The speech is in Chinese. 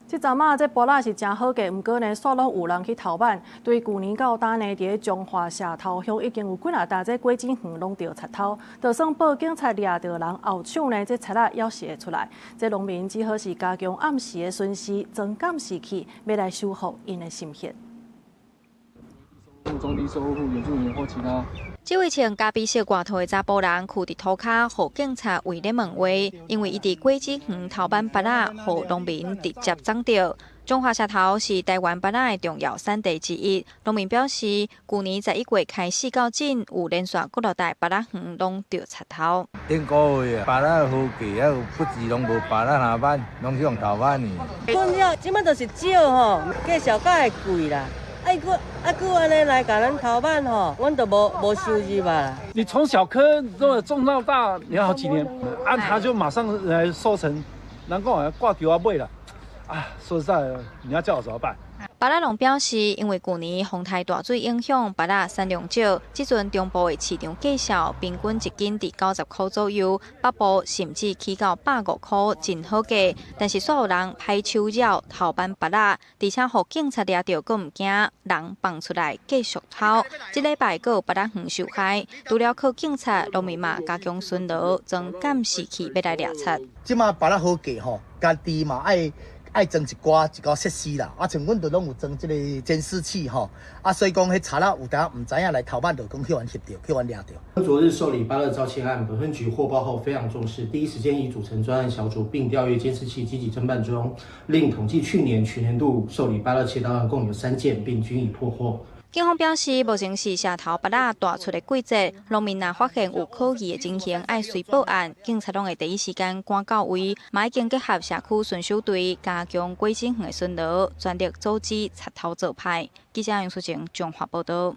这阵啊，这芭乐是真好价，毋过呢，煞拢有人去偷办。对旧年到今呢，伫中华社头乡已经有几啊搭这果子园拢着贼偷，就算报警察抓到人，后抢呢，这贼仔还是会出来。这农民只好是加强暗时的巡视，增减士气，要来修复因的心血。中低收入原住民或其他。这位穿咖啡色外套的查甫人，徛伫涂骹，互警察围咧问话，因为伊伫果子园偷办芭乐，互农民直接撞到。中华社头是台湾芭乐的重要产地之一，农民表示，去年11月开始到今，有连续几落代芭乐园拢着贼偷。顶个月啊，芭乐好价，还有不止拢无芭乐下班，拢去用偷办呢。困了，即摆就是少吼，价小价会贵啦。佫安尼来甲咱偷办吼，阮都无收入吧。你从小颗种到大，你要好几年，他就马上来收成，难怪挂丢啊尾了。说实在的，你要叫我怎么办？芭乐农表示，因为去年风台大水影响，芭乐产量少，即阵中部的市场价销平均一斤伫90块左右，北部甚至起到105块，真好价。但是，煞有人歹手绕偷办芭乐，而且互警察抓到，佫毋惊人放出来继续偷。即礼拜佫有芭乐园受害，除了靠警察，农民嘛加强巡逻，增减士气，要来掠贼。即马芭乐好价吼，家己嘛爱装一寡设施啦，像阮都拢有装即个监视器吼，所以讲迄賊仔有当毋知影来偷办，就讲去阮翕到，去阮掠到。昨日受理芭乐盗窃案，本分局获报后非常重视，第一时间已组成专案小组，并调阅监视器，积极侦办中。另统计去年全年度受理芭乐窃盗案共有3件，并均已破获。警方表示，目前是社头芭乐大出的季节，农民若发现有可疑的情形，爱随报案，警察拢会第一时间赶到位，嘛已经结合社区巡守队，加强果子园的巡逻，全力阻止贼偷做歹。记者杨淑晴综合报道。